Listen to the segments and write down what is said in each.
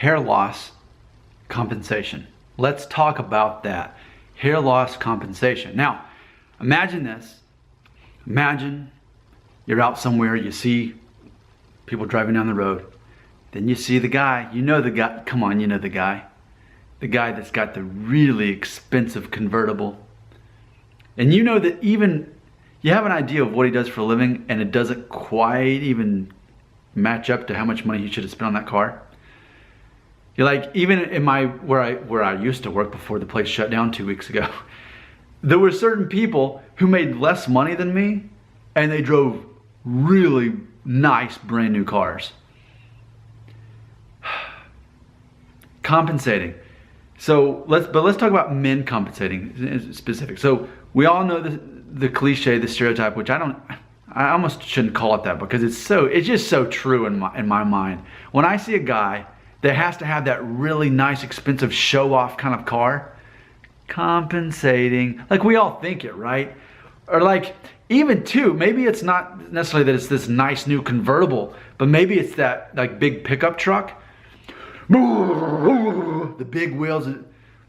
hair loss compensation. Let's talk about that. Hair loss compensation. Now, imagine this. Imagine you're out somewhere, you see people driving down the road. Then you see the guy, you know the guy, come on, you know the guy. The guy that's got the really expensive convertible. And you know that even, you have an idea of what he does for a living and it doesn't quite even match up to how much money he should have spent on that car. You're like, even in where I used to work before the place shut down 2 weeks ago, there were certain people who made less money than me and they drove really nice brand new cars. Compensating. So let's talk about men compensating specific. So we all know the cliche, the stereotype, which I almost shouldn't call it that because it's just so true in my mind. When I see a guy that has to have that really nice, expensive show-off kind of car, compensating, like we all think it, right? Or like, even too, maybe it's not necessarily that it's this nice new convertible, but maybe it's that like big pickup truck. The big wheels.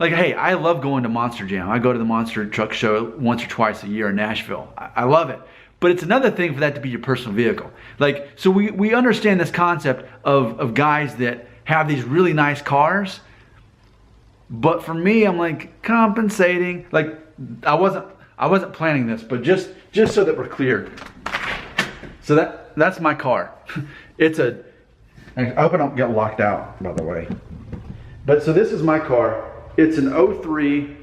Like, hey, I love going to Monster Jam. I go to the Monster Truck Show once or twice a year in Nashville. I love it. But it's another thing for that to be your personal vehicle. Like, so we understand this concept of guys that have these really nice cars. But for me, I'm like, compensating. Like, I wasn't planning this, but just so that we're clear. So that's my car. I hope I don't get locked out, by the way. But so this is my car. It's an 03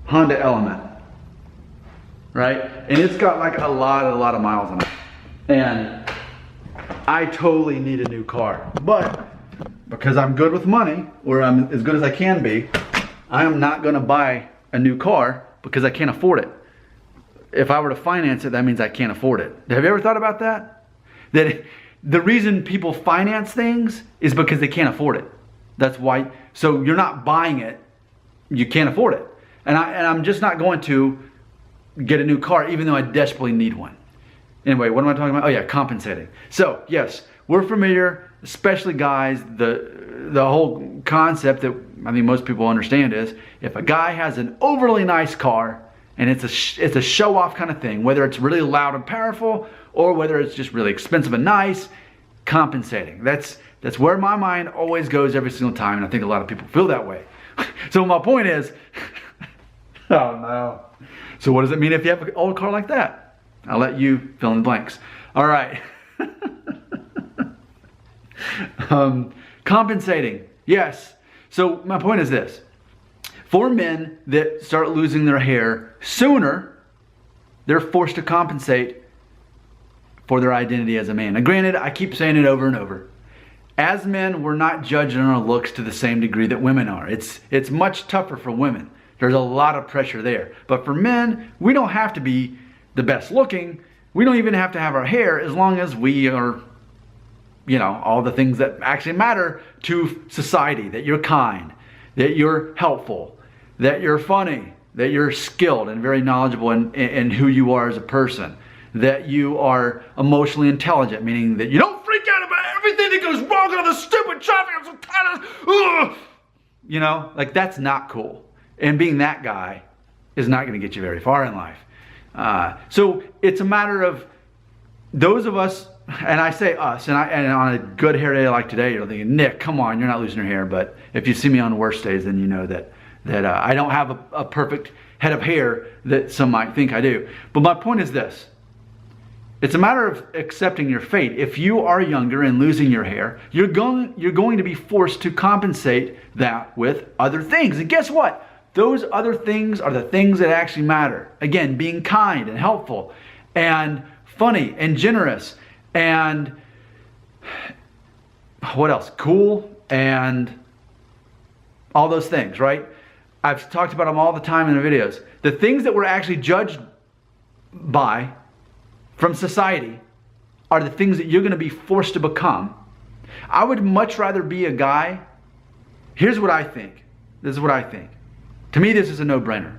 Honda Element, right? And it's got like a lot of miles on it. And I totally need a new car. But because I'm good with money, or I'm as good as I can be, I am not gonna buy a new car because I can't afford it. If I were to finance it, that means I can't afford it. Have you ever thought about that? That the reason people finance things is because they can't afford it. That's why. So you're not buying it, you can't afford it. And I'm just not going to get a new car even though I desperately need one. Anyway, what am I talking about? Oh yeah, compensating. So yes, we're familiar, especially guys, the whole concept that I think most people understand is if a guy has an overly nice car and it's a show-off kind of thing, whether it's really loud and powerful or whether it's just really expensive and nice, compensating. That's where my mind always goes every single time, and I think a lot of people feel that way. So my point is, oh no. So what does it mean if you have an old car like that? I'll let you fill in the blanks. All right. Compensating, yes. So my point is this. For men that start losing their hair sooner, they're forced to compensate for their identity as a man. Now granted, I keep saying it over and over. As men, we're not judged on our looks to the same degree that women are. It's much tougher for women. There's a lot of pressure there. But for men, we don't have to be the best looking. We don't even have to have our hair as long as we are, you know, all the things that actually matter to society. That you're kind, that you're helpful, that you're funny, that you're skilled and very knowledgeable in who you are as a person, that you are emotionally intelligent, meaning that you don't freak out about everything that goes wrong on the stupid traffic. I'm so tired of, you know, like that's not cool. And being that guy is not going to get you very far in life. So it's a matter of those of us, and I say us, and on a good hair day like today, you're thinking, Nick, come on, you're not losing your hair. But if you see me on worse days, then you know that I don't have a perfect head of hair that some might think I do. But my point is this. It's a matter of accepting your fate. If you are younger and losing your hair, you're going to be forced to compensate that with other things. And guess what? Those other things are the things that actually matter. Again, being kind and helpful and funny and generous and what else? Cool and all those things, right? I've talked about them all the time in the videos. The things that we're actually judged by from society are the things that you're going to be forced to become. I would much rather be a guy. Here's what I think. This is what I think. To me, this is a no-brainer.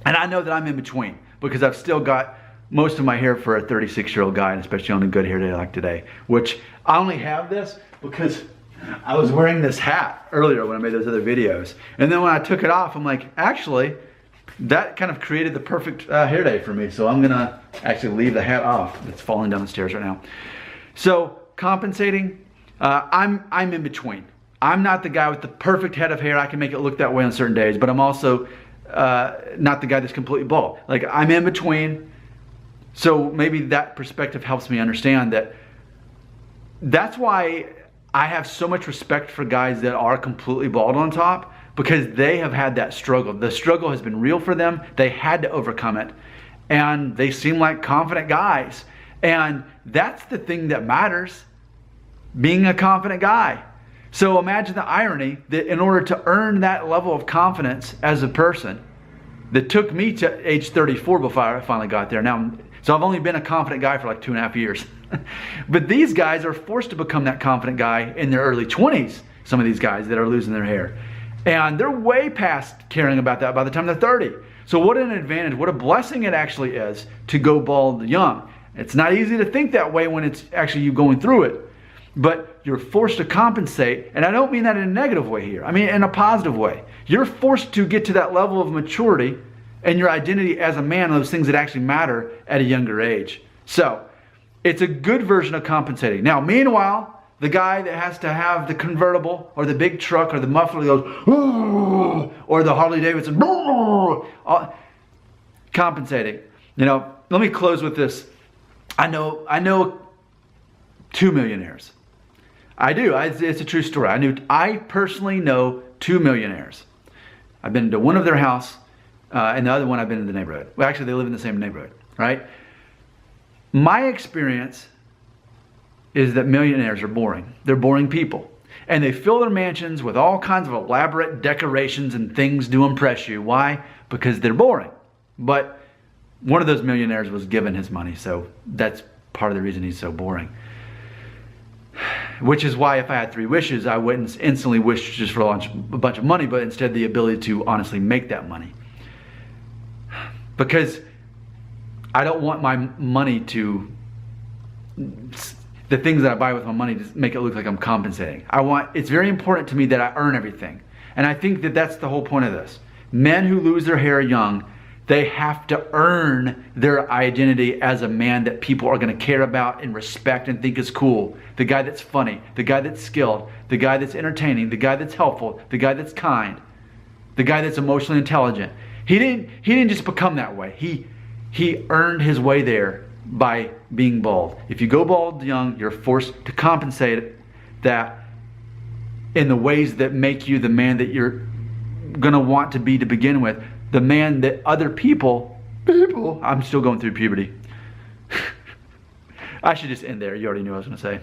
And I know that I'm in between because I've still got most of my hair for a 36-year-old guy, and especially on a good hair day like today, which I only have this because I was wearing this hat earlier when I made those other videos. And then when I took it off, I'm like, actually, that kind of created the perfect hair day for me. So I'm gonna actually leave the hat off. It's falling down the stairs right now. So compensating, I'm in between. I'm not the guy with the perfect head of hair. I can make it look that way on certain days, but I'm also not the guy that's completely bald. Like, I'm in between. So maybe that perspective helps me understand that. That's why I have so much respect for guys that are completely bald on top, because they have had that struggle. The struggle has been real for them. They had to overcome it. And they seem like confident guys. And that's the thing that matters, being a confident guy. So imagine the irony that in order to earn that level of confidence as a person, that took me to age 34 before I finally got there. So I've only been a confident guy for like 2.5 years. But these guys are forced to become that confident guy in their early 20s, some of these guys that are losing their hair. And they're way past caring about that by the time they're 30. So what an advantage, what a blessing it actually is to go bald young. It's not easy to think that way when it's actually you going through it. But you're forced to compensate, and I don't mean that in a negative way here. I mean in a positive way. You're forced to get to that level of maturity and your identity as a man, those things that actually matter at a younger age. So it's a good version of compensating. Now, meanwhile, the guy that has to have the convertible or the big truck or the muffler that goes, or the Harley Davidson, compensating. You know, let me close with this. I know 2 millionaires. I do. It's a true story. I personally know 2 millionaires. I've been to one of their house, and the other one I've been in the neighborhood. Well, actually, they live in the same neighborhood, right? My experience is that millionaires are boring. They're boring people. And they fill their mansions with all kinds of elaborate decorations and things to impress you. Why? Because they're boring. But one of those millionaires was given his money, so that's part of the reason he's so boring. Which is why if I had 3 wishes, I wouldn't instantly wish just for a bunch of money, but instead the ability to honestly make that money. Because I don't want my money to, the things that I buy with my money, to make it look like I'm compensating. It's very important to me that I earn everything. And I think that that's the whole point of this. Men who lose their hair young, they have to earn their identity as a man that people are going to care about and respect and think is cool. The guy that's funny, the guy that's skilled, the guy that's entertaining, the guy that's helpful, the guy that's kind, the guy that's emotionally intelligent. He didn't just become that way. He earned his way there by being bald. If you go bald young, you're forced to compensate that in the ways that make you the man that you're going to want to be to begin with. The man that other people, I'm still going through puberty. I should just end there. You already knew what I was going to say.